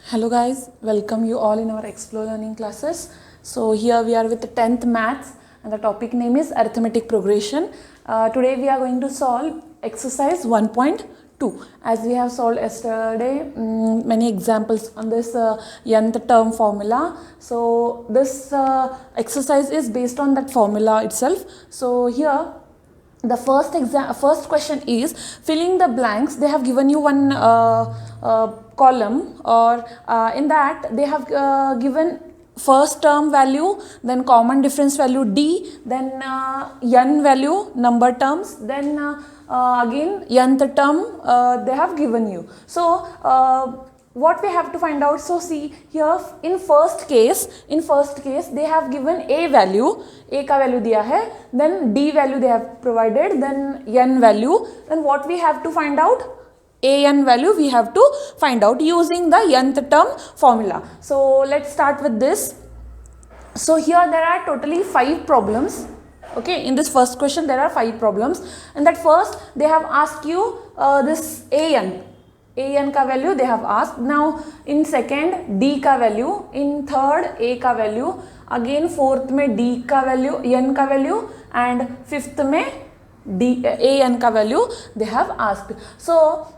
Hello guys, welcome you all in our Explore Learning classes. So here we are with the 10th maths and the topic name is arithmetic progression. Today we are going to solve exercise 1.2. As we have solved yesterday many examples on this nth term formula. So this exercise is based on that formula itself. So here the first question is filling the blanks. They have given you one column, or in that they have given first term value, then common difference value d, then n value number terms, then again nth term they have given you. So what we have to find out, so see here in first case they have given a value, a का value दिया है, then d value they have provided, then n value, then what we have to find out, an value we have to find out using the nth term formula. So let's start with this. So here there are totally 5 problems. Okay, in this first question there are 5 problems, and that first they have asked you this an का value they have asked. Now in second d का value, in third a का value, again fourth में d का value, n का value, and fifth में an का value they have asked. So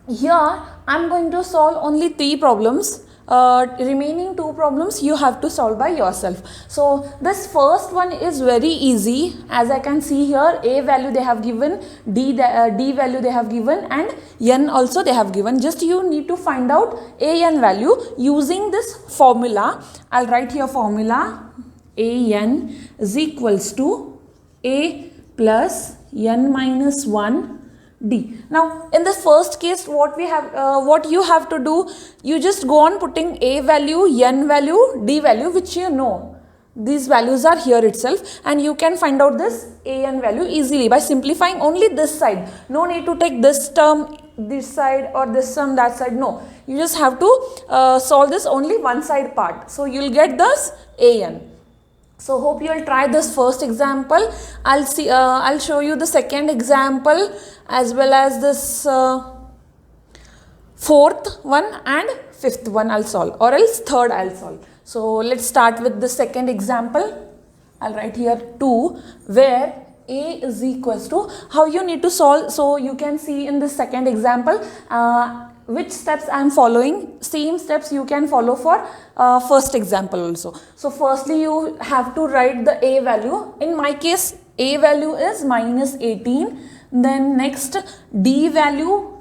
here I am going to solve only 3 problems. Remaining 2 problems you have to solve by yourself. So this first one is very easy. As I can see here, a value they have given, d value they have given, and n also they have given. Just you need to find out an value using this formula. I'll write here formula. An is equals to a plus n minus 1 d. Now in the first case what you have to do, you just go on putting a value, n value, d value, which you know these values are here itself, and you can find out this an value easily by simplifying only this side. No need to take this term this side or this term that side. No, you just have to solve this only one side part, so you'll get this an. So hope you will try this first example. I'll show you the second example as well as this fourth one and fifth one I'll solve, or else third I'll solve. So let's start with the second example. I'll write here 2, where a is equals to, how you need to solve. So you can see in the second example which steps I am following. Same steps you can follow for first example also. So firstly you have to write the a value. In my case a value is minus 18. Then next d value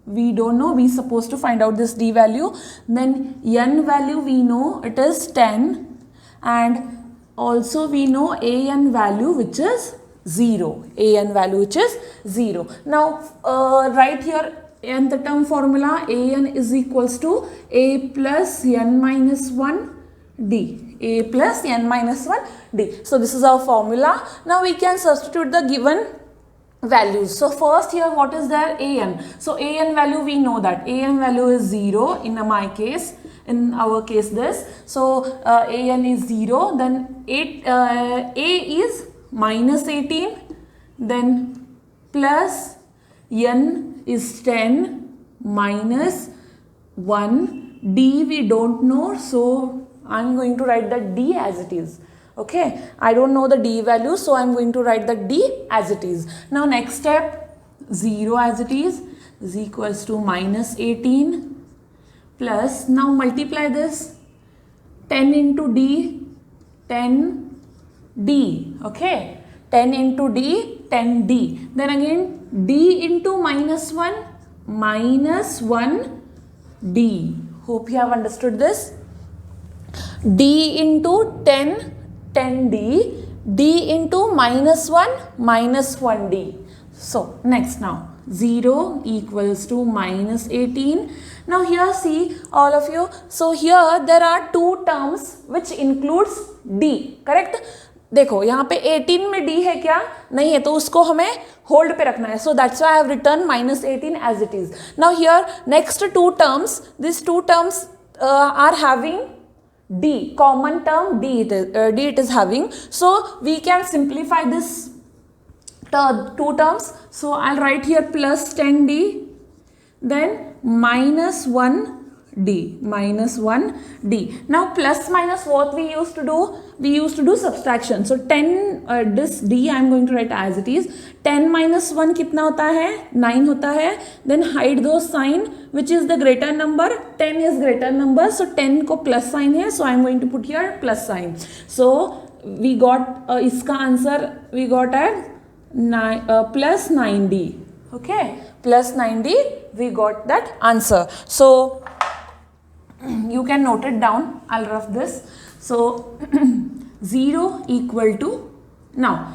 we don't know, we supposed to find out this d value. Then n value we know it is 10, and also we know an value which is 0. An value which is 0. Now write here nth term formula. An is equals to a plus n minus 1 d. A plus n minus 1 d. So this is our formula. Now we can substitute the given values. So first here what is there, an. So an value we know that an value is 0 in my case, in our case this. So an is 0, then a is minus 18, then plus n is 10 minus 1, d we don't know, so I'm going to write the d as it is. Okay, I don't know the d value, so I'm going to write the d as it is. Now next step, 0 as it is equals to minus 18 plus, now multiply this, 10 into d, 10 d, okay, 10 into d, 10 d, then again d into minus 1, minus 1 d. Hope you have understood this. D into 10, 10d, d into minus 1, minus 1d. So next, now 0 equals to minus 18. Now here see all of you, so here there are 2 terms which includes d, correct? देखो यहाँ पे 18 में d है क्या, नहीं है, तो उसको हमें होल्ड पे रखना है. So that's why I have written minus 18 as it is. Now here next 2 terms, these 2 terms are having d, common term d it is having. So we can simplify this 2 terms. So I'll write here plus 10d, then minus 1 d, minus 1 d. Now plus minus what we used to do? We used to do subtraction. So 10 this d I am going to write as it is. 10 minus 1 कितना होता है? 9 होता है. Then hide those sign which is the greater number. 10 is greater number. So 10 को plus sign है. So I am going to put here plus sign. So we got इसका answer we got at plus 9d. Okay, plus 9d we got that answer. So you can note it down. I'll rough this. So 0 equal to, now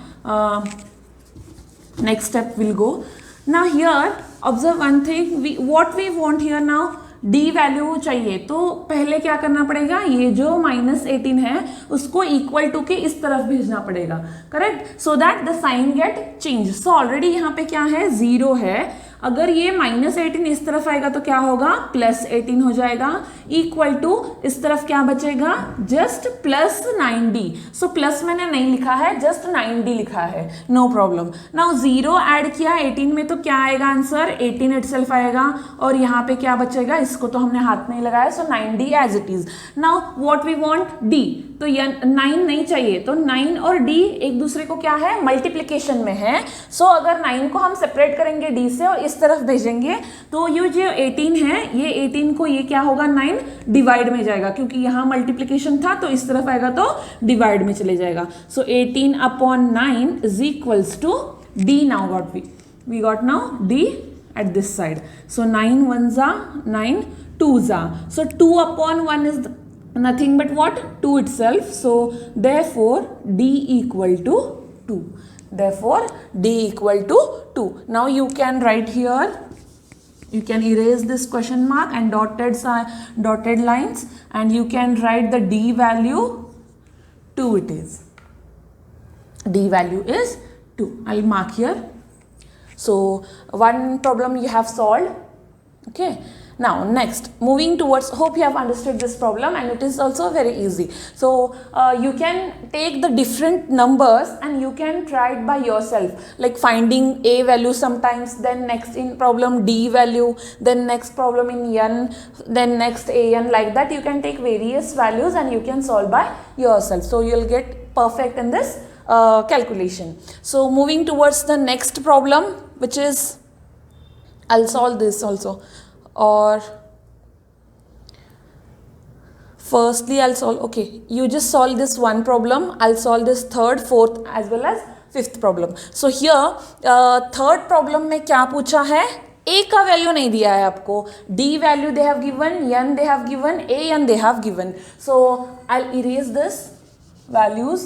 next step will go. Now here observe one thing, what we want here now, d value चाहिए. तो पहले क्या करना पड़ेगा, ये जो -18 है उसको इक्वल टू के इस तरफ भेजना पड़ेगा, correct, so that the sign get change. So already यहाँ पे क्या है, 0 है. अगर ये -18 इस तरफ आएगा तो क्या होगा, +18 हो जाएगा. इक्वल टू इस तरफ क्या बचेगा, just plus 9d. So plus मैंने नहीं लिखा है, जस्ट 9d लिखा है, नो प्रॉब्लम. नाउ 0 ऐड किया 18 में तो क्या आएगा आंसर, 18 इटसेल्फ आएगा. और यहाँ पे क्या बचेगा, इसको तो हमने हाथ नहीं लगाया, so 9d as it is. Now what we want, d. तो 9 नहीं चाहिए, तो 9 और d एक दूसरे को क्या है, मल्टीप्लिकेशन में है. सो अगर 9 को हम सेपरेट करेंगे d से और इस तरफ भेजेंगे तो ये जो 18 है, ये 18 को ये क्या होगा, 9 डिवाइड में जाएगा, क्योंकि यहाँ मल्टीप्लिकेशन था तो इस तरफ आएगा तो डिवाइड में चले जाएगा. So 18 upon 9 is equals to d. Now what we got now d at this side. So 9 ones are 9 twos are. So 2 upon 1 is nothing but what, 2 itself. So therefore d equal to 2. Therefore d equal to 2. Now you can write here, you can erase this question mark and dotted lines, and you can write the d value 2 it is. D value is 2. I'll mark here. So one problem you have solved. Okay, now next moving towards, hope you have understood this problem, and it is also very easy. So you can take the different numbers and you can try it by yourself, like finding a value sometimes, then next in problem d value, then next problem in n, then next an, like that you can take various values and you can solve by yourself. So you'll get perfect in this calculation. So moving towards the next problem, which is, I'll solve this also, or firstly I'll solve, okay, you just solve this one problem, I'll solve this third, fourth as well as fifth problem. So here third problem में क्या पूछा है, a का value नहीं दिया है आपको, d value they have given, n they have given, a n they have given. So I'll erase this values.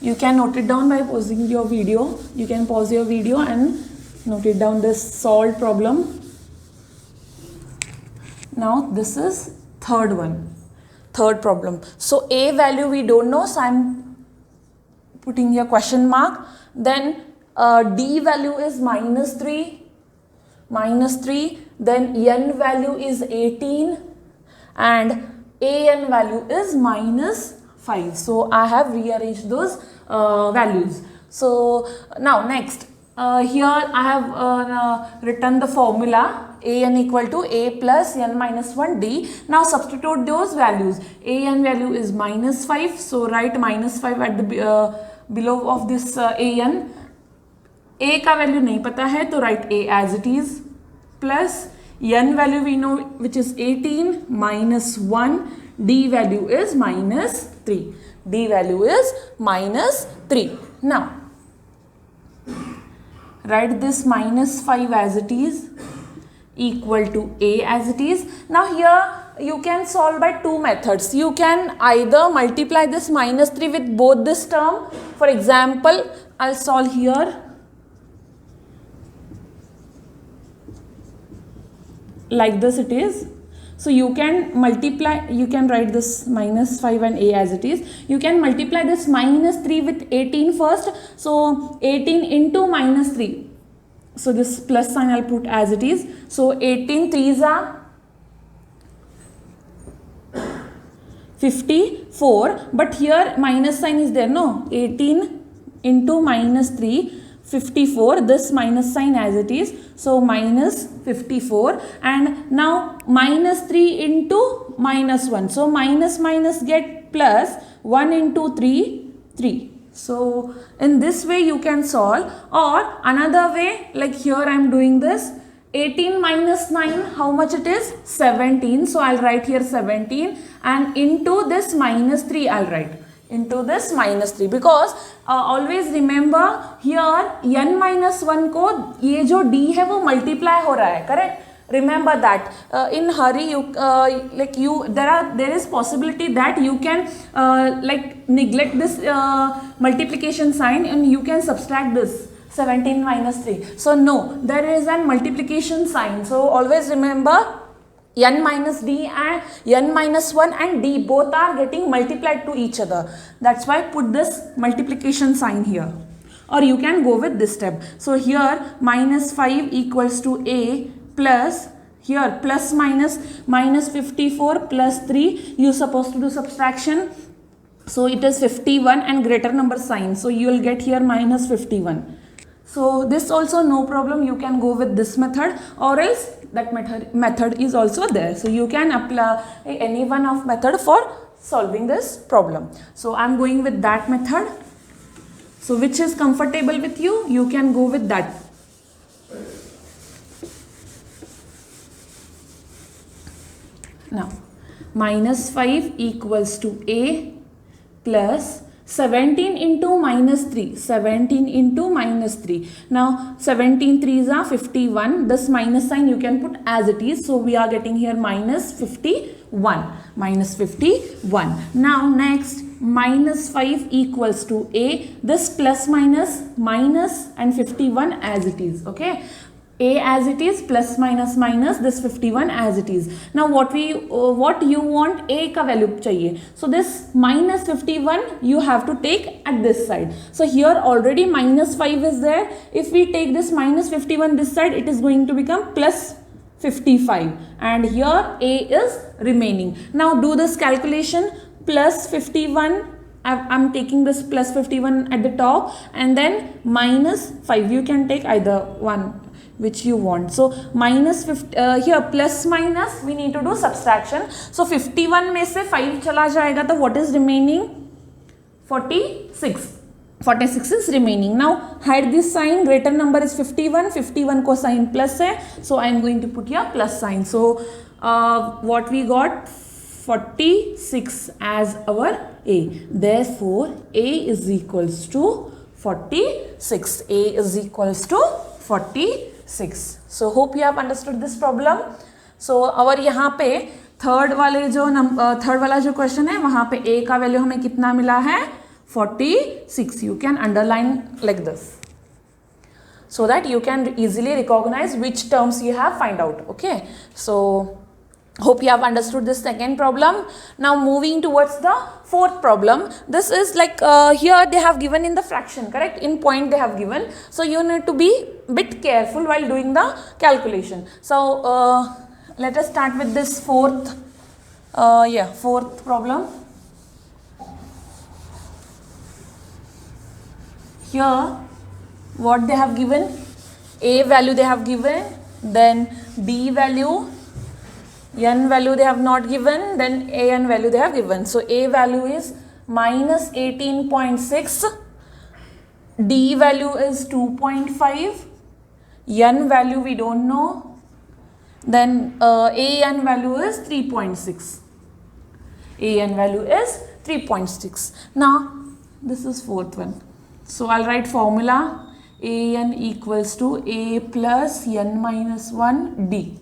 You can note it down by pausing your video. You can pause your video and note it down, this solved problem. Now this is third one, third problem. So a value we don't know, so I'm putting here question mark. Then d value is -3, then n value is 18 and an value is -5. So I have rearranged those values. So now next, here I have written the formula an equal to a plus n minus 1 d. Now substitute those values. An value is -5, so write -5 at the below of this an. A का value नहीं पता है तो write a as it is, plus n value we know which is 18 minus 1, d value is -3. D value is -3. Now write this -5 as it is equal to a as it is. Now here you can solve by two methods. You can either multiply this -3 with both this term. For example, I'll solve here. Like this it is. So you can multiply, you can write this -5 and a as it is. You can multiply this -3 with 18 first. So 18 into -3. So this plus sign I'll put as it is. So 18 3s are 54. But here minus sign is there, no? 18 into -3. 54, this minus sign as it is, so minus 54, and now minus 3 into minus 1, so minus minus get plus, 1 into 3, 3. So in this way you can solve, or another way, like here I am doing this, 18 minus 9, how much it is? 17, so I'll write here 17, and into this minus 3 I'll write. Into this minus 3, because always remember here n minus 1 को ये जो d है वो multiply हो रहा है, correct? Remember that. In hurry you there is possibility that you can like neglect this multiplication sign and you can subtract this 17 minus 3. So no, there is an multiplication sign. So always remember n minus d and n minus 1 and d both are getting multiplied to each other. That's why put this multiplication sign here. Or you can go with this step. So here minus 5 equals to a plus, here plus minus 54 plus 3. You supposed to do subtraction. So it is 51 and greater number sign. So you will get here minus 51. So this also no problem, you can go with this method, or else that method is also there. So you can apply any one of method for solving this problem. So I am going with that method. So which is comfortable with you, you can go with that. Now minus 5 equals to a plus 17 into minus 3, 17 into minus 3. Now 17 3s are 51, this minus sign you can put as it is. So we are getting here minus 51, minus 51. Now next minus 5 equals to a, this plus minus and 51 as it is, okay. A as it is, plus minus minus, this 51 as it is. Now what you want, a का value चाहिए. So this minus 51 you have to take at this side. So here already minus 5 is there. If we take this minus 51 this side, it is going to become plus 55, and here a is remaining. Now do this calculation, plus 51, I'm taking this plus 51 at the top, and then minus 5, you can take either one which you want. So minus 50, here plus minus we need to do subtraction. So 51 में से 5 चला जाएगा, तो what is remaining? 46. 46 is remaining. Now hide this sign, greater number is 51, 51 को sign plus है, so I am going to put here plus sign. So what we got? 46 as our a. Therefore a is equals to 46. A is equals to 46. So hope you have understood this problem. So our यहाँ पे third वाला जो question है, वहाँ पे a का value हमें कितना मिला है? 46. You can underline like this, so that you can easily recognize which terms you have find out. Okay. So hope you have understood this second problem. Now moving towards the fourth problem. This is like here they have given in the fraction, correct? In point they have given. So you need to be a bit careful while doing the calculation. So let us start with this fourth problem. Here what they have given, a value they have given, then b value, n value they have not given, then a n value they have given. So a value is minus 18.6, d value is 2.5, n value we don't know, then a n value is 3.6. A n value is 3.6. Now this is fourth one. So I'll write formula, a n equals to a plus n minus 1 d.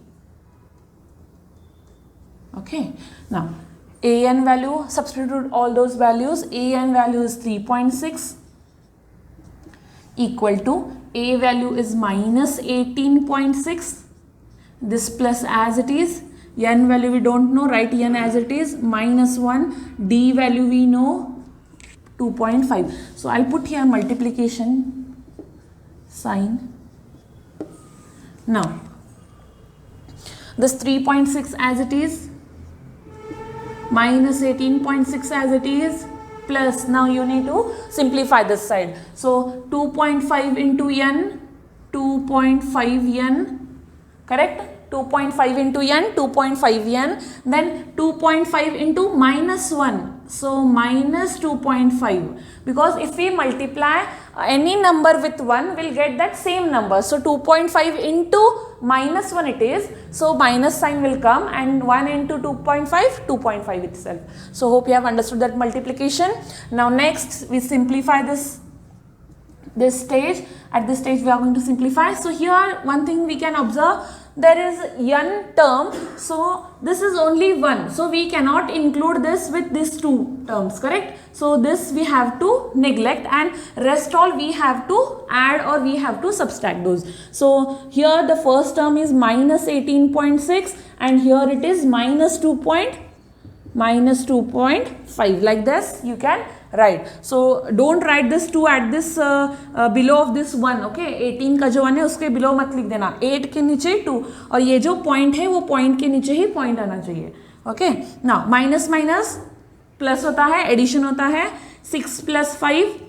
Okay. Now a n value, substitute all those values. A n value is 3.6 equal to a value is minus 18.6. This plus as it is. N value we don't know, write n as it is, minus 1. D value we know, 2.5. So I'll put here multiplication sign. Now this 3.6 as it is, minus 18.6 as it is, plus, now you need to simplify this side. So 2.5 into n, 2.5 n, correct? 2.5 into n, 2.5 n, then 2.5 into minus 1, so minus 2.5, because if we multiply any number with 1, we'll get that same number. So 2.5 into minus 1 it is, so minus sign will come, and 1 into 2.5, 2.5 itself. So hope you have understood that multiplication. Now next we simplify this stage. At this stage we are going to simplify. So here one thing we can observe, there is n term, so this is only 1, so we cannot include this with these 2 terms, correct? So this we have to neglect, and rest all we have to add or we have to subtract those. So here the first term is minus 18.6, and here it is minus 2.5, like this you can write. So don't write this 2 at this below of this 1, okay? 18 का जो 1 है उसके below मत लिख देना, 8 के नीचे 2, और ये जो point है वो point के नीचे ही point आना चाहिए, okay? Now minus minus plus होता है, addition होता है, 6 plus 5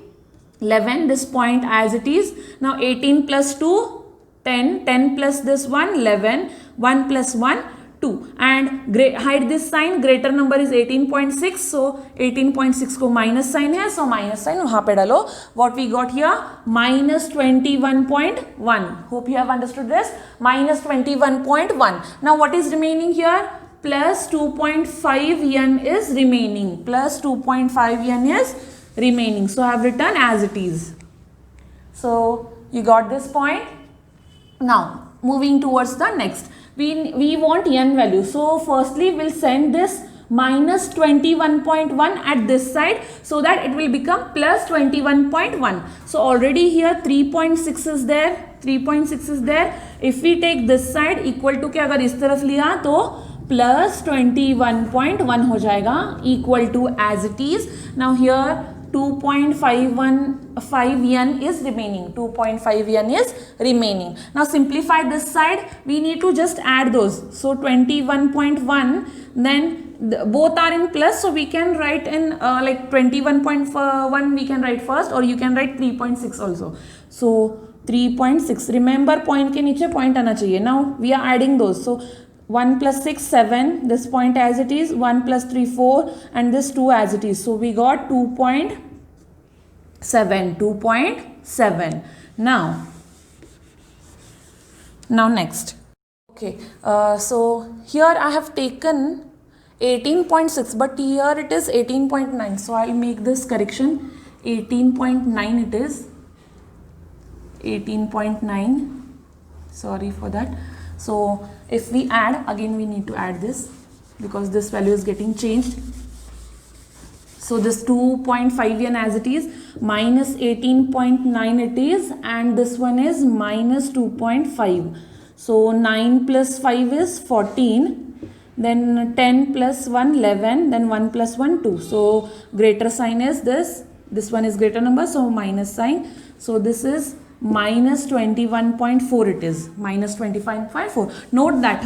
11, this point as it is. Now 18 plus 2 10, 10 plus this 1 11, 1 plus 1 2, and hide this sign, greater number is 18.6, so 18.6 को minus sign है, so minus sign वहाँ पे डालो. What we got here, minus 21.1. Hope you have understood this. Minus 21.1. Now what is remaining here? Plus 2.5 n is remaining. Plus 2.5 n is remaining. So I have written as it is. So you got this point. Now moving towards the next. We want n value. So firstly we'll send this minus 21.1 at this side, so that it will become plus 21.1. So already here 3.6 is there, 3.6 is there. If we take this side equal to के अगर इस तरफ लिया तो plus 21.1 हो जाएगा, equal to as it is. Now here 2.515 n is remaining. 2.5 n is remaining. Now simplify this side. We need to just add those. So 21.1, then both are in plus, so we can write in like 21.1 we can write first, or you can write 3.6 also. So 3.6, remember point के नीचे point आना चाहिए. Now we are adding those. So 1 plus 6 7, this point as it is, 1 plus 3 4, and this 2 as it is. So we got 2.7. Now next. Okay, so here I have taken 18.6, but here it is 18.9. So I'll make this correction. 18.9 it is. 18.9. Sorry for that. So if we add, again we need to add this, because this value is getting changed. So this 2.5 n as it is, minus 18.9 it is, and this one is minus 2.5. So 9 plus 5 is 14, then 10 plus 1 11, then 1 plus 1 2. So greater sign is this one is greater number, so minus sign. So this is minus 21.4 it is, minus 25.4. Note that,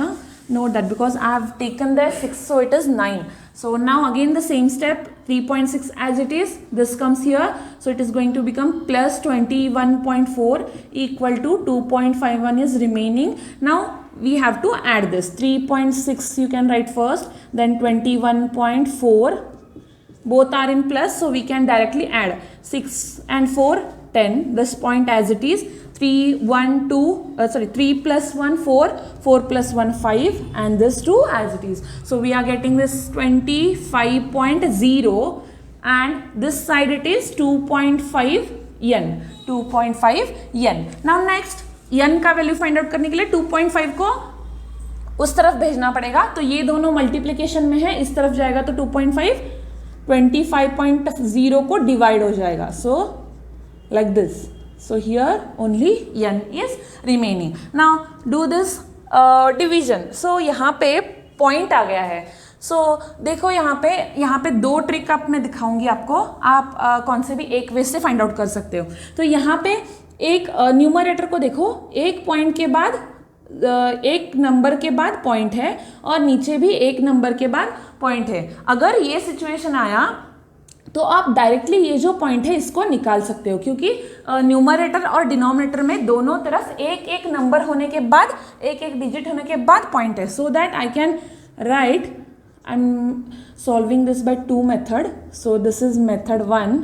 note that, because I have taken there 6, so it is 9. So now again the same step, 3.6 as it is, this comes here, so it is going to become plus 21.4 equal to 2.51 is remaining. Now we have to add this, 3.6 you can write first, then 21.4, both are in plus, so we can directly add 6 and 4 10, this point as it is, 3 plus 1 4, 4 plus 1 5, and this 2 as it is. So we are getting this 25.0, and this side it is 2.5 n. 2.5 n. Now next n का value find out करने के लिए 2.5 को उस तरफ भेजना पड़ेगा, तो ये दोनों मल्टीप्लिकेशन में है, इस तरफ जाएगा तो 2.5 25.0 को डिवाइड हो जाएगा. So like this. So here only n is remaining. Now do this division. So यहाँ पे point आ गया है. So देखो यहाँ पे दो ट्रिक आप मैं दिखाऊंगी आपको, आप कौन से भी एक वे से फाइंड आउट कर सकते हो. तो यहाँ पे एक न्यूमरेटर को देखो, एक पॉइंट के बाद एक नंबर के बाद पॉइंट है, और नीचे भी एक नंबर के बाद पॉइंट है. अगर ये सिचुएशन आया तो आप डायरेक्टली ये जो पॉइंट है इसको निकाल सकते हो, क्योंकि न्यूमरेटर और डिनोमिनेटर में दोनों तरफ एक एक नंबर होने के बाद, एक एक डिजिट होने के बाद पॉइंट है. So that I can write, I am solving this by two method. So this is method 1.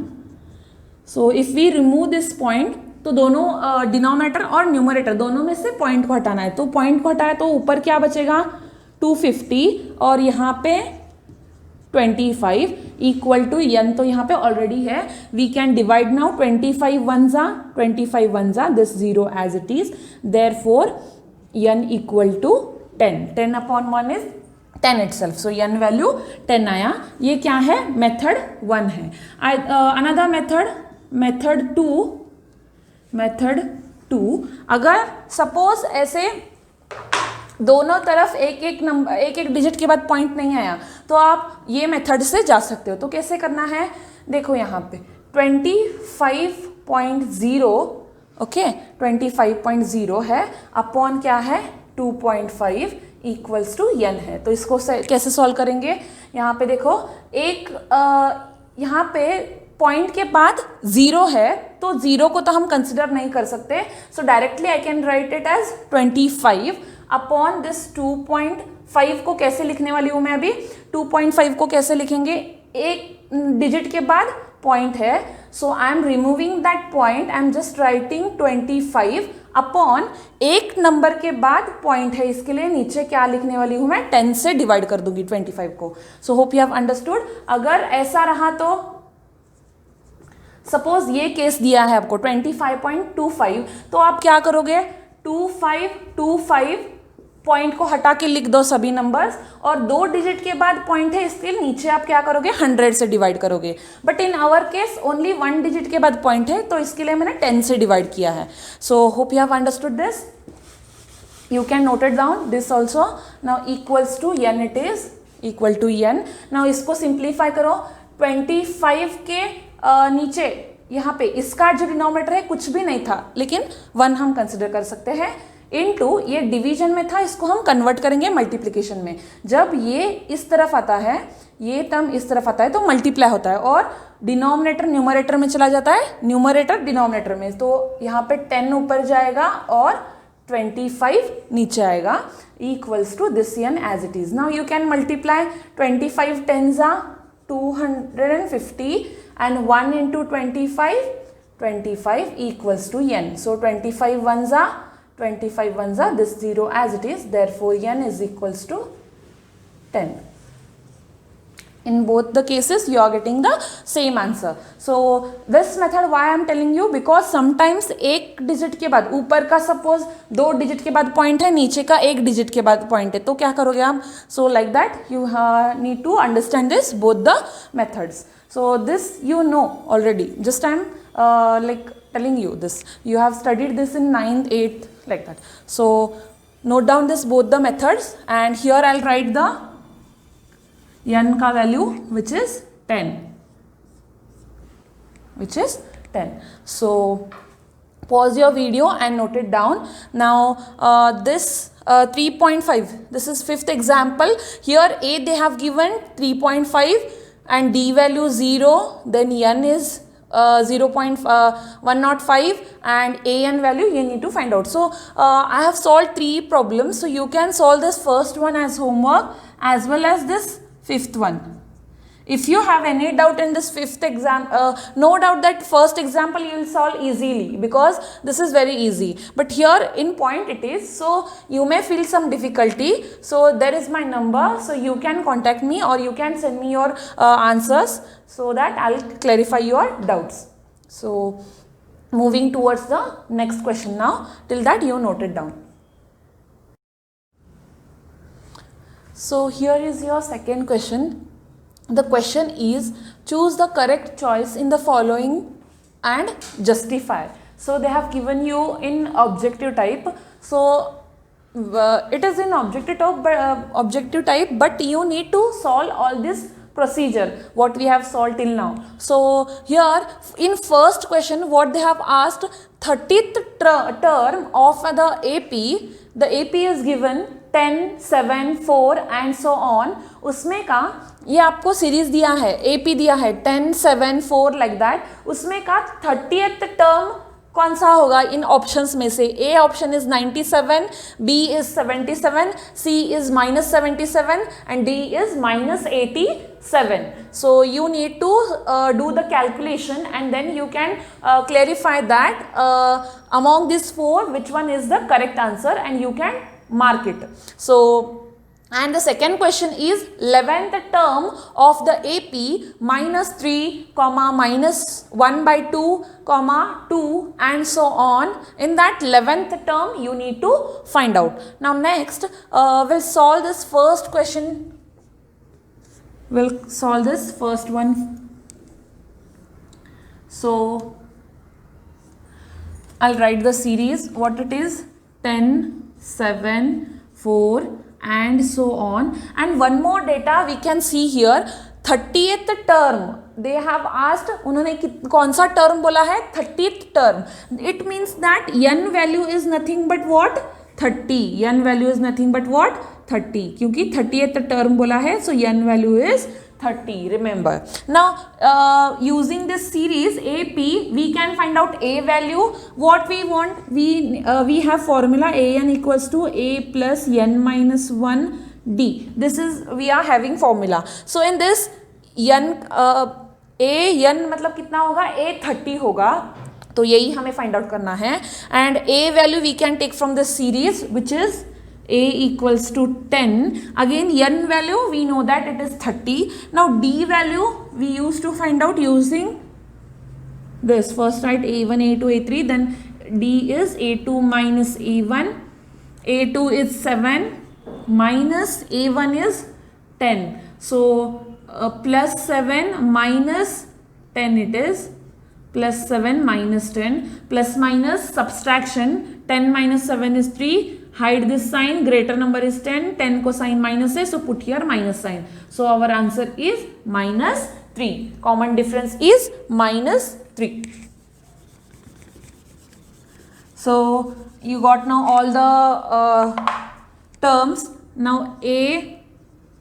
So if we remove this point, तो दोनों डिनोमिनेटर और न्यूमरेटर दोनों में से पॉइंट को हटाना है. तो पॉइंट को हटाया तो ऊपर क्या बचेगा 250 और यहाँ पे 25 इक्वल टू n. तो यहाँ पे ऑलरेडी है. वी कैन डिवाइड नाउ 25 1 जा this 0 as it is. Therefore n equal to 10. 10 upon 1 is 10 itself. So n value 10 आया. ये क्या है, मेथड 1 है. Another method 2. अगर सपोज ऐसे दोनों तरफ एक एक डिजिट के बाद पॉइंट नहीं आया, तो आप ये मेथड से जा सकते हो. तो कैसे करना है, देखो यहाँ पे 25.0, ओके 25.0 है अपॉन क्या है 2.5 इक्वल्स टू n है. तो इसको कैसे सॉल्व करेंगे, यहाँ पे देखो एक यहाँ पे पॉइंट के बाद 0 है, तो 0 को तो हम कंसिडर नहीं कर सकते. So directly I can write it as 25 upon this 2.5 को कैसे लिखने वाली हूँ मैं अभी. 2.5 को कैसे लिखेंगे, एक डिजिट के बाद पॉइंट है. So I am removing that point, I am just writing 25 upon एक नंबर के बाद पॉइंट है. इसके लिए नीचे क्या लिखने वाली हूँ मैं, 10 से डिवाइड कर दूंगी 25 को. सो होप यू हैव अंडरस्टूड. अगर ऐसा रहा तो सपोज ये केस दिया है आपको 25.25, तो आप क्या करोगे 2525 पॉइंट को हटा के लिख दो सभी नंबर्स, और 2 डिजिट के बाद पॉइंट है, इसके नीचे आप क्या करोगे 100 से डिवाइड करोगे. But in our case only 1 digit के बाद पॉइंट है, तो इसके लिए मैंने 10 से डिवाइड किया है. So hope you have understood this. You can note it down this also. Now equals to n, it is equal to n. Now इसको सिंप्लीफाई करो. 25 के नीचे यहाँ पे इसका जो डिनोमिनेटर है कुछ भी नहीं था, लेकिन 1 हम कंसिडर कर सकते हैं. इनटू ये डिवीजन में था, इसको हम कन्वर्ट करेंगे मल्टीप्लिकेशन में. जब ये इस तरफ आता है, ये टर्म इस तरफ आता है, तो मल्टीप्लाई होता है और डिनोमिनेटर न्यूमरेटर में चला जाता है, न्यूमरेटर डिनोमिनेटर में. तो यहाँ पे 10 ऊपर जाएगा और 25 नीचे आएगा equals to this n as it is. Now you can multiply 25 10s are 250 and 1 into 25 equals to n. So 25 1s are this 0 as it is. Therefore n is equals to 10. In both the cases you are getting the same answer. So this method why I am telling you, because sometimes एक digit के बाद, ऊपर का suppose 2 digit के बाद point है, नीचे का 1 डिजिट के बाद पॉइंट है, तो क्या करोगे आप. So like that you need to understand this both the methods. So this you know already, just I am like telling you this. You have studied this in 9th 8th like that. So note down this both the methods, and here I'll write the n ka value which is 10, So pause your video and note it down. Now this 3.5, this is 5th example. Here A they have given 3.5 and D value 0, then n is 0.105 and an value you need to find out. So I have solved 3 problems, so you can solve this first one as homework as well as this 5th one. If you have any doubt in this 5th exam, no doubt that first example you will solve easily because this is very easy. But here in point it is, so you may feel some difficulty. So there is my number, so you can contact me or you can send me your answers so that I'll clarify your doubts. So moving towards the next question now. Till that you note it down. So here is your second question. The question is, choose the correct choice in the following and justify. So they have given you in objective type. So it is in objective type, but you need to solve all these procedure what we have solved till now. So here in first question what they have asked, 30th term of the AP is given 10, 7, 4 and so on. उसमें का ये आपको series दिया है, AP दिया है 10, 7, 4 like that. उसमें का 30th टर्म कौन सा होगा इन ऑप्शंस में से? A option is 97, B is 77, C is -77 and D is -87. So you need to do the calculation and then you can clarify that among these four which one is the correct answer and you can mark it. So and the second question is 11th term of the AP -3, -1/2, 2 and so on. In that 11th term you need to find out. Now next we'll solve this first question. We'll solve this first one. So I'll write the series what it is, 10, 7, 4 and so on. And one more data we can see here, 30th term they have asked, उन्होंने कौन सा term बोला है? 30th term. It means that n value is nothing but what? 30. n value is nothing but what? 30. क्योंकि 30th term बोला है, so n value is 30. Remember. Now using this series AP we can find out A value. What we want? We have formula an equals to A plus n minus 1 D. This is we are having formula. So in this n n मतलब कितना होगा? A 30 होगा. तो यही हमें find out करना है. And A value we can take from this series which is A equals to 10. Again n value we know that it is 30. Now D value we used to find out using this. First write A1, A2, A3, then D is A2 minus A1. A2 is 7 minus A1 is 10. So plus 7 minus 10 it is. Plus 7 minus 10. Plus minus subtraction. 10 minus 7 is 3. Hide this sign, greater number is 10, 10 को sign minus है, so put here minus sign. So our answer is -3. Common difference is -3. So you got now all the terms. Now A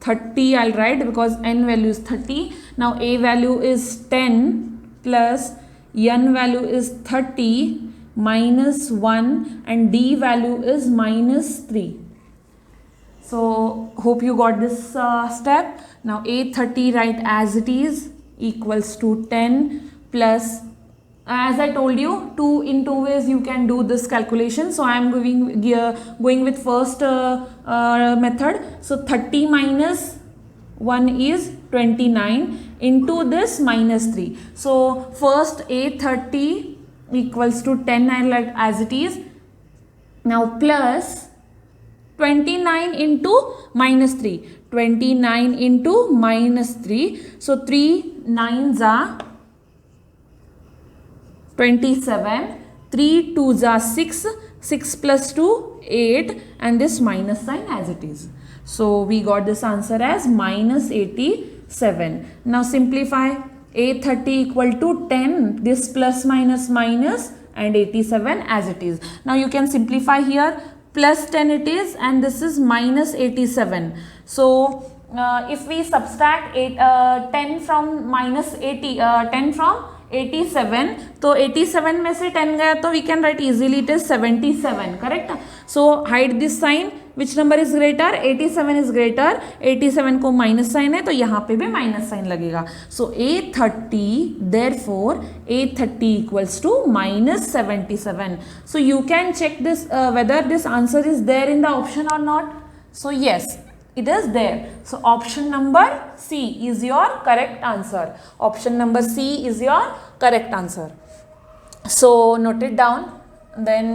30 I'll write because n value is 30. Now A value is 10 plus n value is 30 minus 1 and D value is -3. So hope you got this step. Now A30 write as it is equals to 10 plus, as I told you, in two ways you can do this calculation. So I am going with first method. So 30 minus 1 is 29 into this -3. So first A30 equals to 10 I like as it is. Now plus 29 into -3. 29 into -3. So 3 9s are 27. 3 2s are 6. 6 plus 2 8 and this minus sign as it is. So we got this answer as -87. Now simplify. A30 equal to 10, this plus minus minus and 87 as it is. Now you can simplify here, plus 10 it is and this is -87. So if we subtract 10 from -80, 10 from 87, तो 87 में से 10 गया तो we can write easily it is 77, correct? So hide this sign. Which number is greater? 87 is greater. 87 को minus sign है तो यहाँ पे भी माइनस साइन लगेगा. So A30 therefore A30 equals to -77. So you can check this whether this answer is there in the option or not. So yes, it is there. So option number C is your correct answer. Option number C is your correct answer. So note it down. Then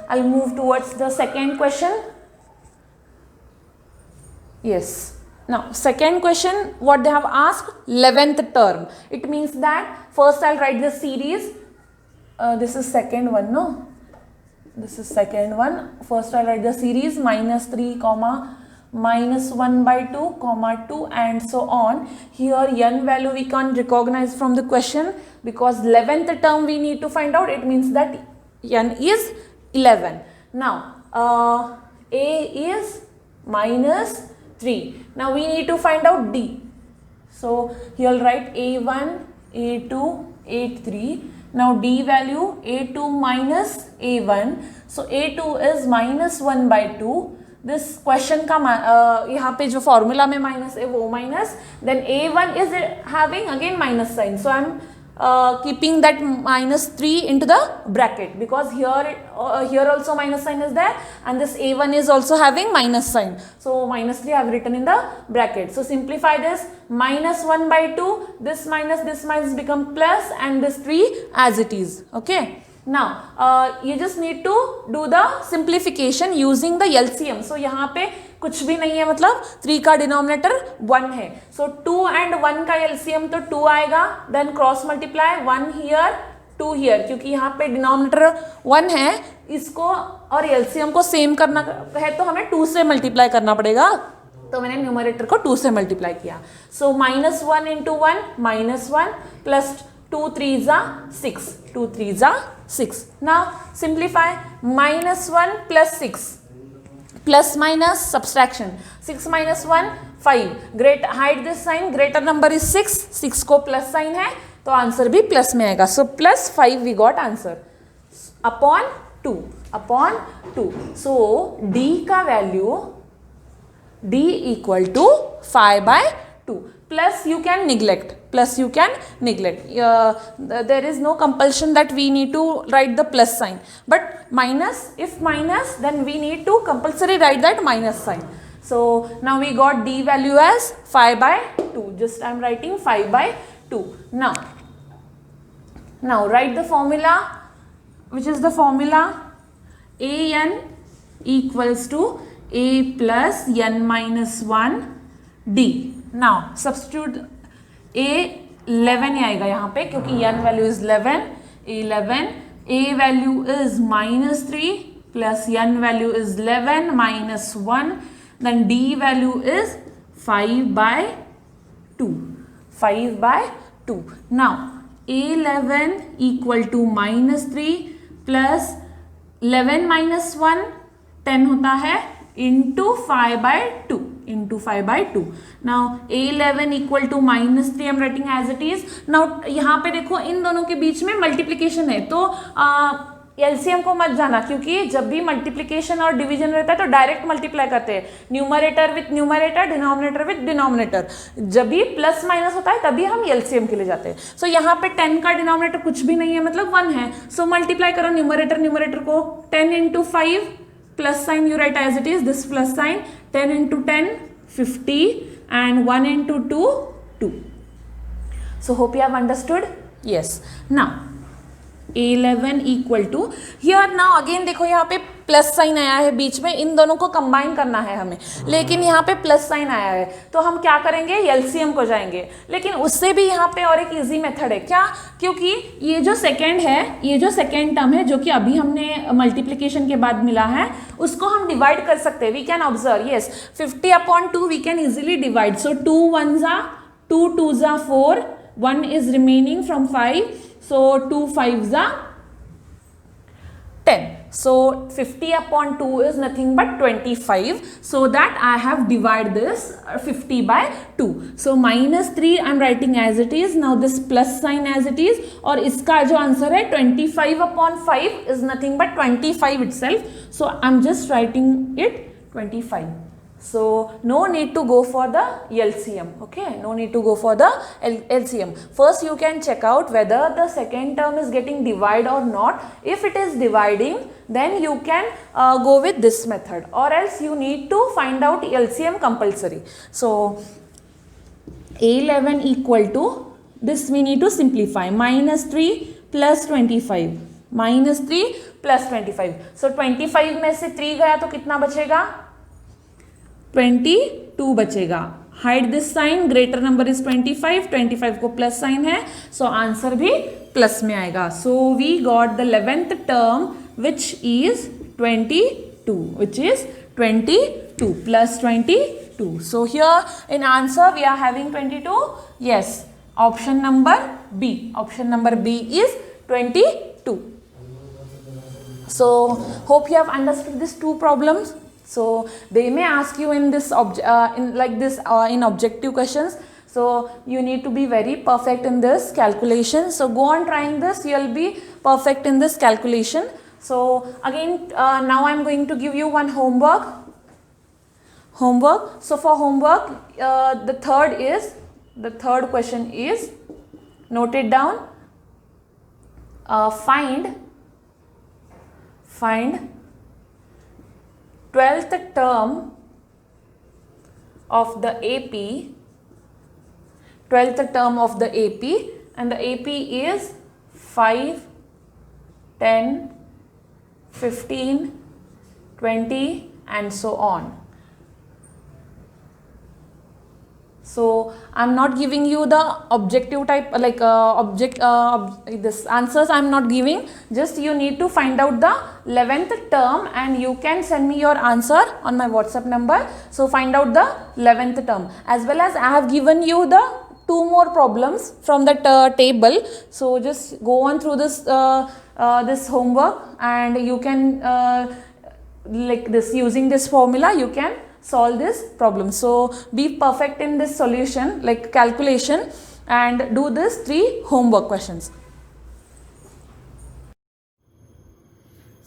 I'll move towards the second question. Yes. Now second question what they have asked, 11th term. It means that first I'll write the series. This is second one, no? This is second one. First I'll write the series -3, -1/2, comma 2, and so on. Here n value we can't recognize from the question because 11th term we need to find out. It means that n is 11. Now a is -3. Now we need to find out d. So here I'll write a1, a2, a3. Now d value a2 minus a1. So a2 is -1/2. This question का यहाँ पे जो formula में minus है वो minus, then a1 is having again minus sign. So I'm keeping that -3 into the bracket because here also minus sign is there and this a1 is also having minus sign. So -3 I have written in the bracket. So simplify this, -1/2, this minus become plus and this 3 as it is. Okay. Now you just need to do the simplification using the LCM. So यहाँ पे कुछ भी नहीं है, मतलब 3 का denominator 1 है. So 2 and 1 का LCM तो 2 आएगा, देन क्रॉस मल्टीप्लाई 1 हियर 2 हियर, क्योंकि यहाँ पे डिनोमिनेटर 1 है, इसको और LCM को सेम करना है तो हमें 2 से मल्टीप्लाई करना पड़ेगा. तो मैंने न्यूमरेटर को 2 से मल्टीप्लाई किया. सो -1 into 1 -1 plus 2 3s are 6. 2 3s are 6. Now simplify. -1 plus 6. Plus minus subtraction. 6 minus 1 5. Great, hide this sign. Greater number is 6. 6 को प्लस साइन है तो आंसर भी प्लस में आएगा. So +5 we got answer. Upon 2. So D का value D equal to 5/2. Plus you can neglect. There is no compulsion that we need to write the plus sign. But minus, if minus, then we need to compulsory write that minus sign. So now we got D value as 5/2. Just I am writing 5/2. Now write the formula, which is the formula an equals to a plus n minus 1 d. Now substitute a 11 ही आएगा यहाँ पे क्योंकि n value is 11. a value is -3 plus n value is 11 minus 1. Then d value is 5/2. 5/2. Now a11 equal to -3 plus 11 minus 1 10 होता है into 5/2. Now a11 equal to -3 I'm writing as it is. Now यहाँ पे देखो इन दोनों के बीच में multiplication है तो एलसीएम को मत जाना, क्योंकि जब भी मल्टीप्लिकेशन और डिवीजन रहता है तो डायरेक्ट मल्टीप्लाई करते हैं, numerator with numerator, denominator with denominator. जब भी प्लस माइनस होता है तभी हम एलसीएम के लिए जाते हैं. सो यहाँ पे 10 का डिनोमिनेटर कुछ भी नहीं है, मतलब 1 है. सो मल्टीप्लाई करो न्यूमरेटर को. 10 into 5 plus sign you write as it is, this plus sign. 10 into 10 50 and 1 into 2 2. So hope you have understood. Yes. Now a11 equal to, here now again देखो यहाँ पे प्लस साइन आया है बीच में, इन दोनों को कंबाइन करना है हमें, लेकिन यहाँ पे प्लस साइन आया है तो हम क्या करेंगे, एलसीएम को जाएंगे. लेकिन उससे भी यहाँ पे और एक इजी मेथड है. क्या? क्योंकि ये जो सेकेंड टर्म है जो कि अभी हमने मल्टीप्लिकेशन के बाद मिला है, उसको हम डिवाइड कर सकते हैं. We can observe, yes, 50/2 we can easily divide. So 2 1s are 2 2s are 4, 1 is remaining from 5. So 2 5s are 10. So 50/2 is nothing but 25. So that I have divided this 50/2. So -3 I am writing as it is. Now this plus sign as it is. और इसका जो answer है 25/5 is nothing but 25 itself. So I am just writing it 25. So no need to go for the LCM. Okay, no need to go for the LCM. First you can check out whether the second term is getting divided or not. If it is dividing, then you can go with this method, or else you need to find out LCM compulsory. So a11 equal to this, we need to simplify. -3 plus 25. -3 plus 25. So 25 में से 3 गया तो कितना बचेगा? 22 बचेगा. Hide this sign, greater number is 25 को plus sign है, so answer भी प्लस में आएगा. So we got the 11th term which is 22. 22 plus 22. So here in answer we are having 22. Yes, option number B. Option number B is 22. So hope you have understood these two problems. So they may ask you in this in objective questions. So you need to be very perfect in this calculation. So go on trying this. You will be perfect in this calculation. So again, now I am going to give you one homework. So for homework, the third question is, note it down. Find 12th term of the AP. 12th term of the AP, and the AP is 5, 10, 15, 20 and so on. So I'm not giving you the objective type this answers I'm not giving, just you need to find out the 11th term and you can send me your answer on my WhatsApp number. So find out the 11th term, as well as I have given you the 2 more problems from the table. So just go on through this this homework, and you can using this formula you can solve this problem. So be perfect in this solution, like calculation, and do this 3 homework questions.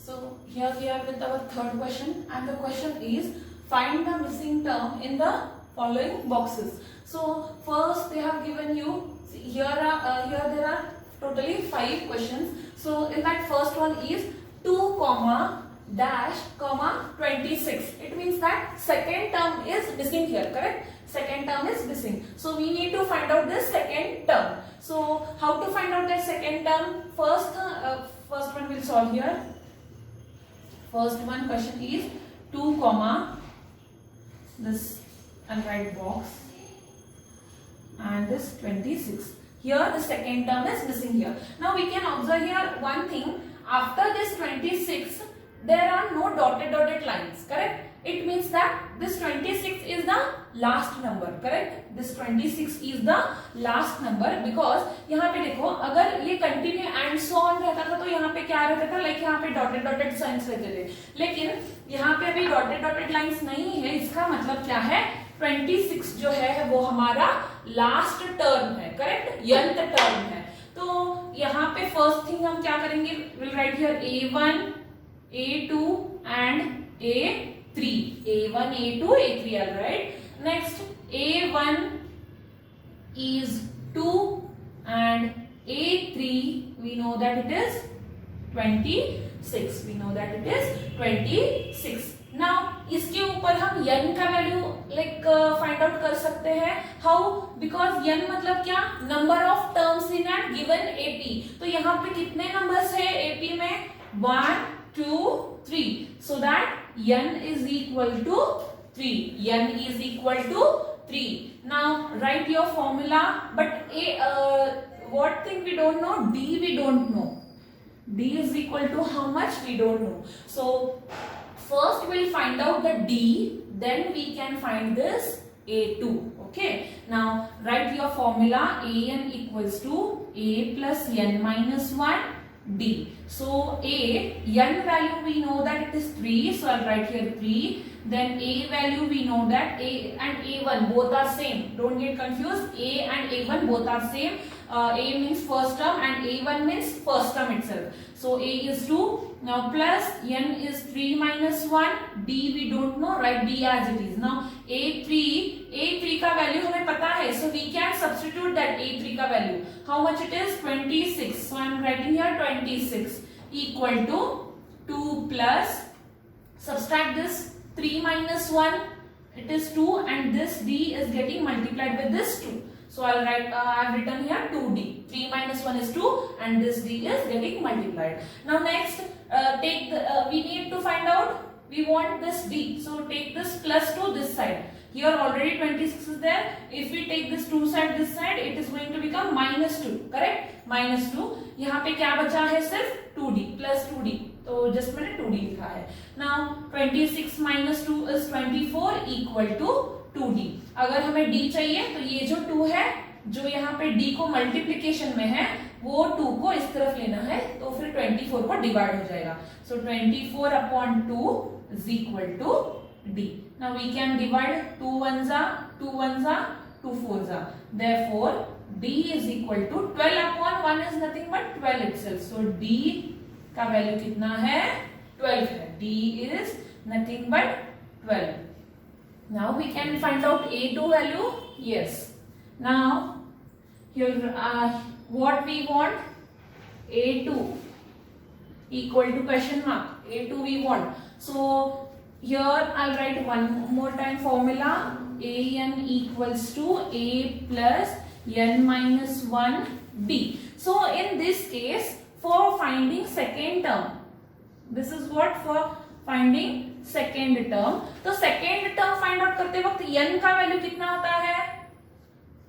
So here we are with our third question, and the question is, find the missing term in the following boxes. So first they have given you, here there are totally 5 questions. So in that first one is 2 comma dash comma 26. It means that second term is missing here, correct? Second term is missing. So we need to find out this second term. So how to find out that second term? First one we'll solve here. First one question is 2 comma this unwrite box and this 26. Here the second term is missing here. Now we can observe here one thing. After this 26 there are no dotted lines, correct? It means that this 26 is the last number, correct? This 26 is the last number, because यहाँ पे देखो, अगर ये continue and so on रहता था तो यहाँ पे क्या रहता था, like यहाँ पे dotted signs रहते थे, लेकिन यहाँ पे अभी dotted lines नहीं है. इसका मतलब क्या है? 26 जो है वो हमारा लास्ट टर्म है, करेक्ट? nth टर्म है. तो यहाँ पे फर्स्ट थिंग हम क्या करेंगे? Will write here A1, A2 and A3. A1, A2, A3, all right. Next, A1 is 2 and A3 we know that it is 26. We know that it is 26. Now इसके ऊपर हम n का value find out कर सकते हैं. How? Because n मतलब क्या? Number of terms in at given AP. तो यहाँ पे कितने नंबर्स है एपी में? 1, 2, 3. So that n is equal to 3. n is equal to 3. Now write your formula. But what thing we don't know? D we don't know. D is equal to how much? We don't know. So first we'll find out the D, then we can find this A2. Okay. Now write your formula. An equals to A plus n minus 1 D. So n value we know that it is 3. So I'll write here 3. Then A value we know that A and A1 both are same. Don't get confused. A and A1 both are same. A means first term and A1 means first term itself. So A is 2. Now plus n is 3 minus 1. D we don't know. Write D as it is. Now A3 का value हमें पता है. So we can substitute that A3 का value. How much it is? 26. So I am writing here 26 equal to 2 plus, subtract this 3 minus 1, it is 2, and this D is getting multiplied with this 2. So I'll write, I have written here 2D. 3 minus 1 is 2 and this D is getting multiplied. Now next, we need to find out, we want this D. So take this plus 2 this side. Here already 26 is there. If we take this 2 side this side, it is going to become minus 2, correct? -2, यहाँ पे क्या बचा है सिर्फ 2d plus 2d, तो just मैंने 2d लिखा है। Now 26 - 2 is 24 equal to 2d। अगर हमें d चाहिए तो ये जो 2 है जो यहाँ पे d को मल्टीप्लीकेशन में है वो 2 को इस तरफ लेना है, तो फिर 24 को डिवाइड हो जाएगा। So 24/2 is equal to d। Now we can divide 2 1s are 2 1s are 2 4s are, therefore d is equal to 12/1 is nothing but 12 itself. So d का वैल्यू कितना है 12 है, d is nothing but 12. Now we can find out a2 value. Yes, now here what we want, a2 equal to question mark, a2 we want. So here I'll write one more time formula, an equals to a plus n minus 1 d. So in this case for finding second term, this is what for finding second term, तो second term find out करते वक्त n का value कितना होता है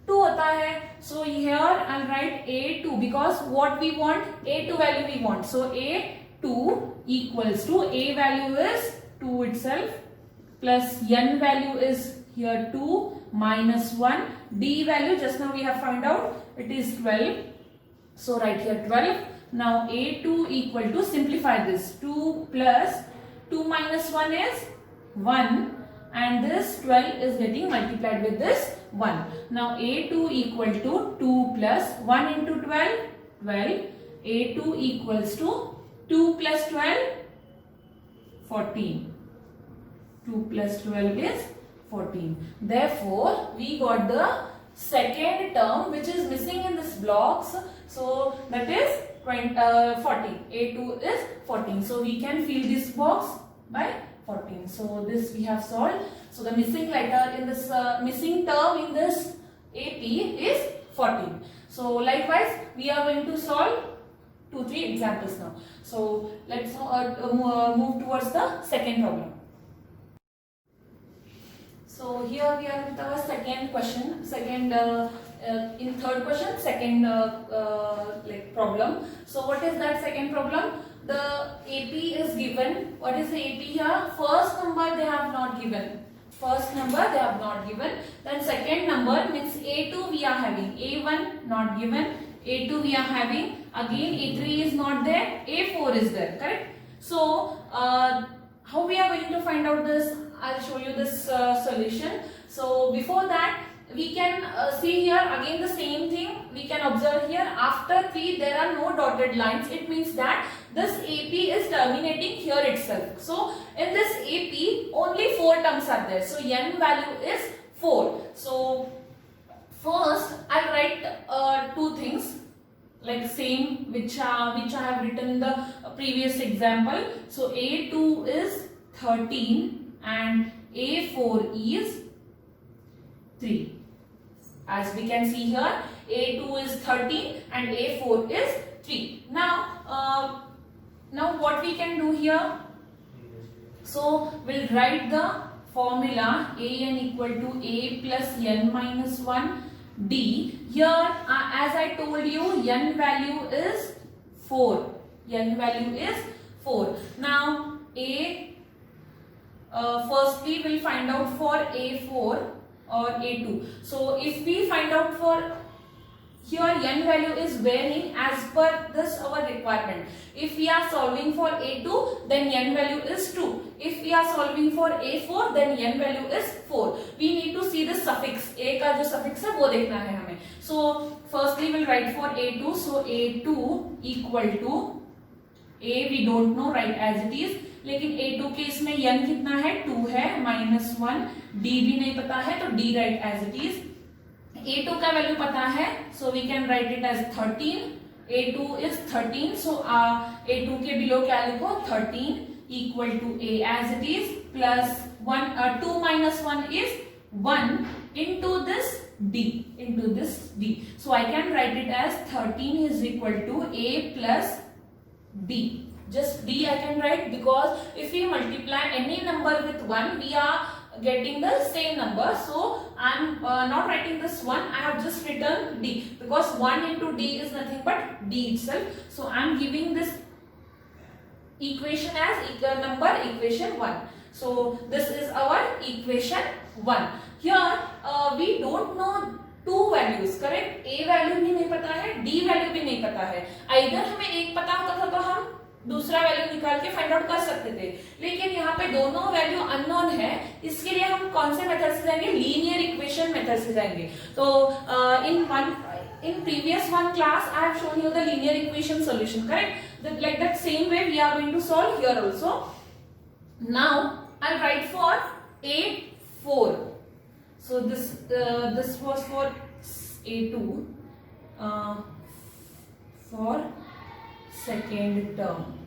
2 होता है। So here I'll write a2 because what we want, a2 value we want, so a2 equals to a value is 2 itself plus n value is here 2 minus 1, d value just now we have found out it is 12, so write here 12. Now a2 equal to, simplify this, 2 plus 2 minus 1 is 1 and this 12 is getting multiplied with this 1. Now a2 equal to 2 plus 1 into 12, 12, a2 equals to 2 plus 12, 14. 2 plus 12 is 14. Therefore, we got the second term which is missing in this blocks. So that is 14. A2 is 14. So we can fill this box by 14. So this we have solved. So the missing letter in this missing term in this AP is 14. So likewise, we are going to solve 2-3 examples now. So let's move towards the second problem. So here we are with our second question, in third question, second like problem. So what is that second problem? The AP is given. What is the AP here? First number they have not given. First number they have not given. Then second number means A2 we are having. A1 not given. A2 we are having. Again A3 is not there. A4 is there. Correct? So how we are going to find out this? I'll show you this solution. So before that we can see here again the same thing. We can observe here after 3 there are no dotted lines. It means that this AP is terminating here itself. So in this AP only 4 terms are there. So n value is 4. So first I'll write 2 things like same which I have written in the previous example. So A2 is 13 and A4 is 3. As we can see here, A2 is 13 and A4 is 3. Now what we can do here? So we'll write the formula an equal to a plus n minus 1 d. Here as I told you, n value is 4. N value is 4. Now firstly we'll find out for A4 or A2. So if we find out for here n value is varying as per this our requirement. If we are solving for A2 then n value is 2. If we are solving for A4 then n value is 4. We need to see the suffix. A का जो suffix है वो देखना है हमें. So firstly we'll write for A2. So A2 equal to A we don't know, write as it is. लेकिन A2 के इसमें n कितना है 2 है -1, d भी नहीं पता है तो d write as it is. A2 का वैल्यू पता है so we can write it as 13. A2 is 13 so A2 के बिलो क्या लिखो 13 equal to A as it is plus 2 minus 1 is 1 into this d. So I can write it as 13 is equal to A plus d. Just d I can write because if we multiply any number with 1 we are getting the same number. So I'm not writing this 1, I have just written D, because 1 into D is nothing but D itself. So I'm giving this equation as equation 1. So this is our equation 1. Here we don't know to values, correct? A value भी नहीं पता है, D value भी नहीं पता है. Either हमें एक पता होता था तो हम दूसरा वैल्यू निकाल के फाइंड आउट कर सकते थे, लेकिन यहाँ पे दोनों वैल्यू अननोन है. इसके लिए हम कौन से मेथड से जाएंगे? लीनियर इक्वेशन मेथड से जाएंगे. तो in previous one class I have shown you the linear equation solution, correct? Like that same way we are going to solve here also. Now I'll write for A4. So this was for A2 for second term.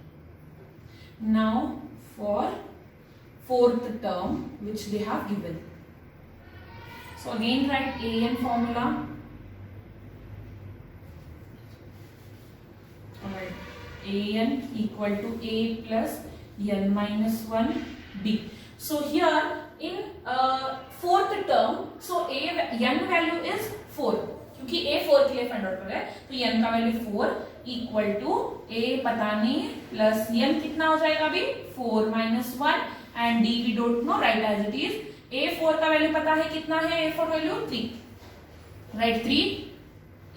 Now for fourth term which they have given. So again write AN formula. Alright, AN equal to A plus N minus 1 D. So here in fourth term, so N value is 4, क्योंकि A 4 के लिए find out कर रहा है, तो N का value 4 equal to A पता नहीं प्लस N कितना हो जाएगा अभी 4 minus 1 and D we don't know, write as it is. A4 का वैल्यू पता है कितना है? A4 value 3, write 3,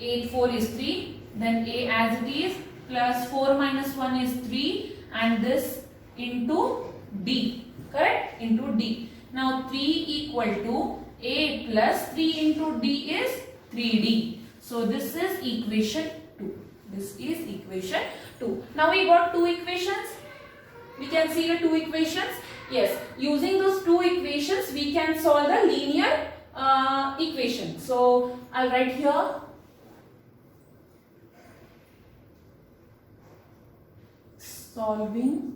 A4 is 3, then A as it is plus 4 minus 1 is 3 and this into D, correct? Into D. Now 3 equal to A plus 3 into D is 3D. So this is equation 2. This is equation 2. Now we got two equations. We can see the two equations. Yes, using those two equations we can solve the linear equation. So I'll write here solving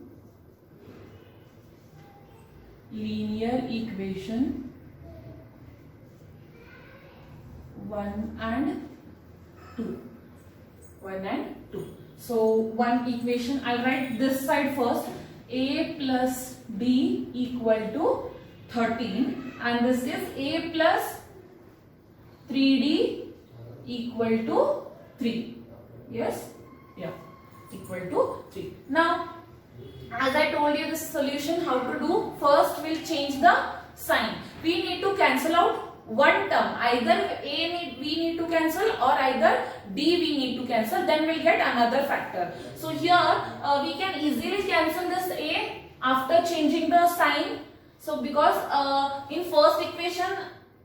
linear equation 1 and 2. 1 and 2. So one equation, I'll write this side first. A plus D equal to 13 and this is A plus 3D equal to 3. Yes? Yeah. Equal to 3. Now as I told you this solution how to do, first we'll change the sign. We need to cancel out one term, either we need to cancel or either D we need to cancel, then we'll get another factor. So here we can easily cancel this A after changing the sign. So because in first equation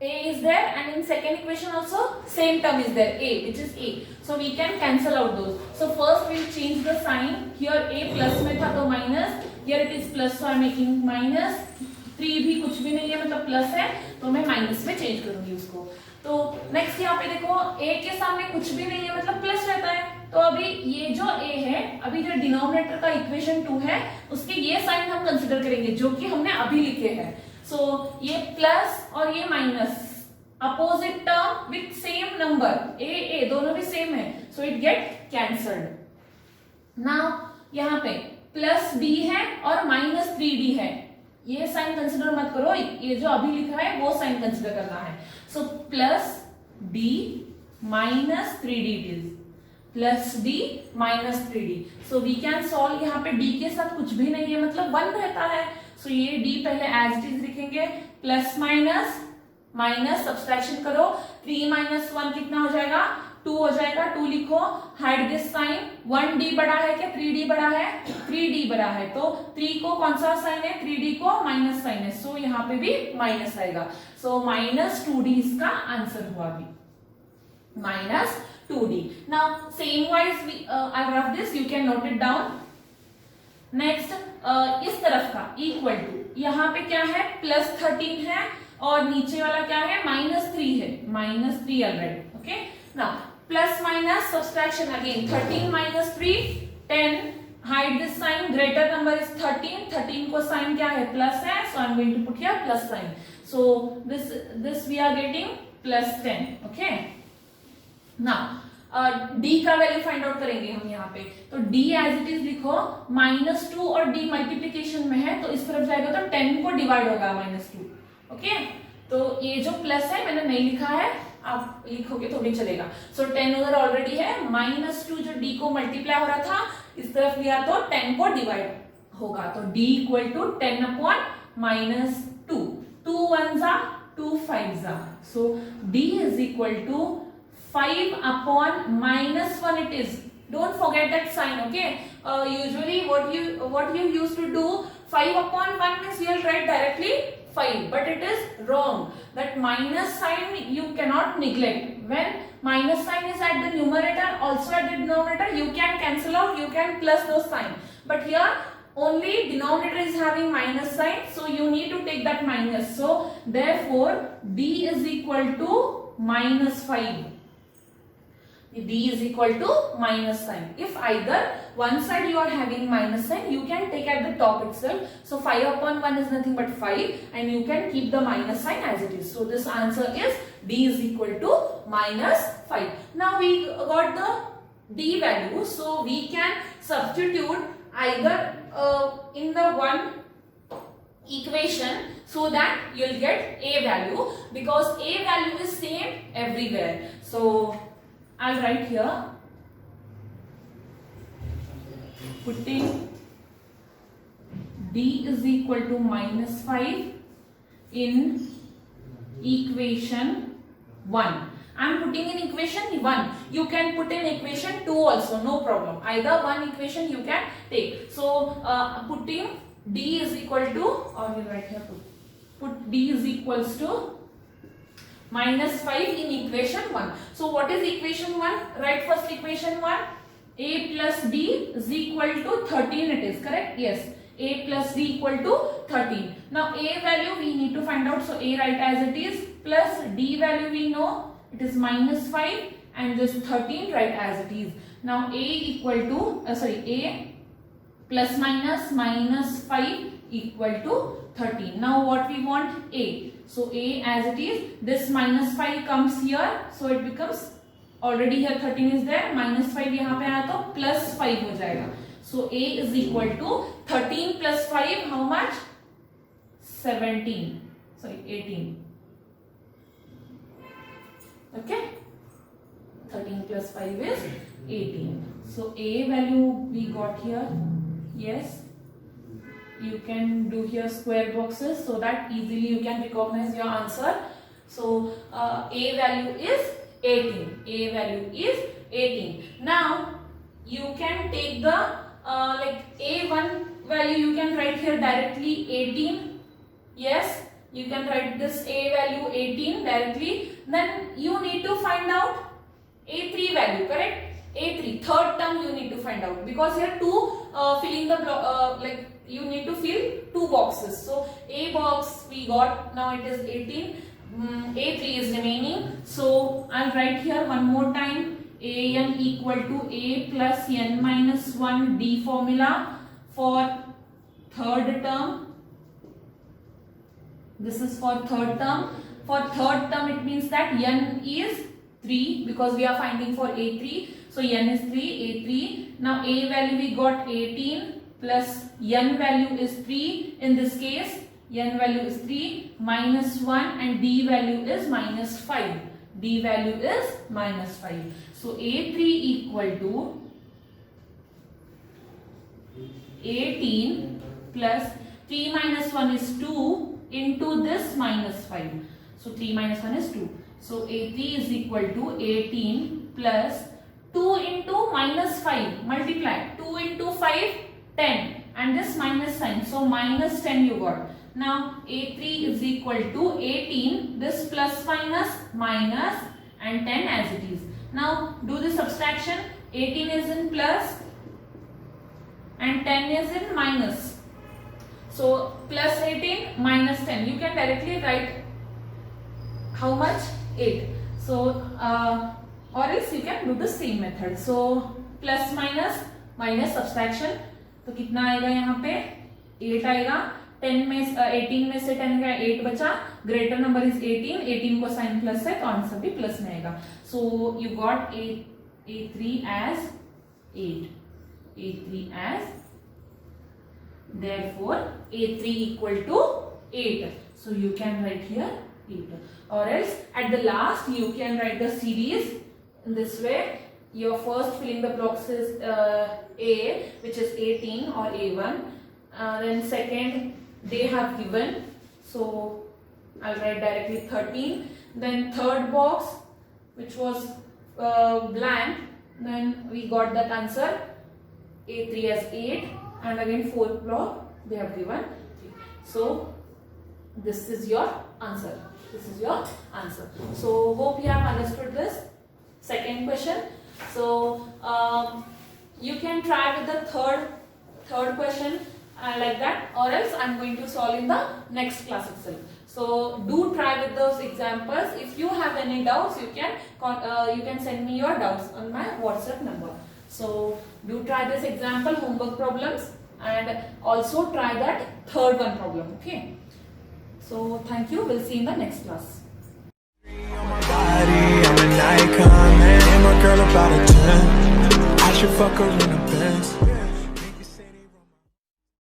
A is there and in second equation also same term is there, A, which is A. So we can cancel out those. So first we'll change the sign. Here A plus में था तो minus, here it is plus, so I'm making minus. 3 भी कुछ भी नहीं है मतलब plus है, तो मैं माइनस में चेंज करूंगी उसको. तो नेक्स्ट यहाँ पे देखो A के सामने कुछ भी नहीं है मतलब प्लस रहता है, तो अभी ये जो A है, अभी जो डिनोमिनेटर का इक्वेशन 2 है उसके ये साइन हम कंसिडर करेंगे जो कि हमने अभी लिखे हैं. सो ये प्लस और ये minus opposite term with same number, ए दोनों भी सेम है, so it get cancelled. Now यहाँ पे प्लस डी है और माइनस 3D है, ये साइन कंसिडर मत करो, ये जो अभी लिखा है वो साइन कंसिडर करना है. So plus D minus 3D it is, plus D minus 3D. So we can solve. यहाँ पे डी के साथ कुछ भी नहीं है मतलब 1 रहता है, सो ये डी पहले एज इट इज लिखेंगे, प्लस माइनस माइनस सब्सट्रैक्शन करो, 3 माइनस 1 कितना हो जाएगा? 2 हो जाएगा. 2 लिखो, हाइड दिस साइन. 1D बड़ा है क्या 3D बड़ा है? 3D बड़ा है, तो 3 को कौन सा साइन है? 3D को माइनस साइन है, सो यहाँ पे भी माइनस आएगा. सो माइनस 2D इसका आंसर हुआ भी, minus 2D. Now same wise I rough this, you can note it down. Next इस तरफ का इक्वल टू, यहाँ पे क्या है? प्लस 13 है और नीचे वाला क्या है? माइनस 3 है, minus 3 already. Okay, now plus minus subtraction again, 13 minus 3 10, hide this sign, greater number is 13, 13 को साइन क्या है? प्लस है, so I am going to put here plus sign. So this we are getting plus 10. Okay, now D का value find out करेंगे हम यहाँ पे. तो D एज इट इज लिखो, माइनस 2 और D मल्टीप्लीकेशन में है तो इस तरफ जाएगा तो 10 को डिवाइड होगा माइनस 2. ओके तो ये जो प्लस है मैंने नहीं लिखा है, आप लिखोगे तो भी चलेगा। सो 10 उधर ऑलरेडी है, -2 जो d को मल्टीप्लाई हो रहा था इस तरफ लिया तो 10 को डिवाइड होगा, तो d equal to 10 upon -2, 2 1s are 2 5s are, so d is equal to 5 upon -1 it is. Don't forget that sign, okay? Usually what you used to do, 5 upon 1 means you will write directly 5, but it is wrong. That minus sign you cannot neglect. When minus sign is at the numerator, also at the denominator, you can cancel out, you can plus those sign. But here only denominator is having minus sign, so you need to take that minus. So therefore d is equal to -5. D is equal to minus sign. If either one side you are having minus sign, you can take at the top itself. So 5 upon 1 is nothing but 5, and you can keep the minus sign as it is. So this answer is D is equal to -5. Now we got the D value, so we can substitute either in the one equation so that you'll get A value, because A value is same everywhere. So I'll write here, putting D is equal to -5 in equation 1. I'm putting in equation 1. You can put in equation 2 also, no problem. Either one equation you can take. So putting D is equal to, or we'll write here, put D is equals to -5 in equation 1. So what is equation 1? Write first equation 1. A plus D is equal to 13 it is, correct? Yes. A plus D equal to 13. Now A value we need to find out. So A write as it is, plus D value we know it is -5, and this 13 write as it is. Now A equal to, A plus minus -5 equal to 13. Now what we want? A. So A as it is, this -5 comes here, so it becomes, already here 13 is there, -5 यहाँ पे आया तो +5 हो जाएगा. So A is equal to 13 plus 5, how much? 17. Sorry, 18. Okay? 13 plus 5 is 18. So A value we got here. Yes. You can do here square boxes so that easily you can recognize your answer. So A value is 18. A value is 18. Now you can take the like A1 value, you can write here directly 18. Yes, you can write this A value 18 directly. Then you need to find out A3 value, correct? A3, third term you need to find out, because here two filling the like you need to fill two boxes. So A box we got, now it is 18. A3 is remaining. So I'll write here one more time, an equal to A plus n minus 1 D formula for third term. This is for third term. For third term it means that n is 3, because we are finding for A3. So n is 3, A3. Now A value we got 18 plus n value is 3. In this case, n value is 3 minus 1, and D value is -5. D value is -5. So A3 equal to 18 plus 3 minus 1 is 2 into this -5. So 3 minus 1 is 2. So A3 is equal to 18 plus 2 into -5, multiply 2 into 5, 10, and this minus sign, so -10 you got. Now A3 is equal to 18, this plus minus, and 10 as it is. Now do the subtraction. 18 is in plus and 10 is in minus. So plus 18 minus 10, you can directly write how much? 8. So or else you can do the same method. So plus minus subtraction, तो कितना आएगा यहाँ पे? 8 आएगा. 18 में से 10 का 8 बचा, ग्रेटर नंबर इज 18, 18 को साइन प्लस है तो आंसर भी प्लस में आएगा. So you got A3 as 8. A3 as, therefore A3 equal to 8. So you can write here 8. Or else at the last you can write the series in this way. Your first filling the blocks is A, which is 18 or A1. Then second they have given, so I'll write directly 13. Then third box, which was blank, then we got that answer A3 as 8, and again fourth block they have given 3. So this is your answer. This is your answer. So hope you have understood this second question. So you can try with the third question like that, or else I'm going to solve in the next class itself. So do try with those examples. If you have any doubts, you can send me your doubts on my WhatsApp number. So do try this example homework problems, and also try that third one problem. Okay. So thank you. We'll see you in the next class. I'm an icon, man. My girl about a 10. I should fuck her in the Benz.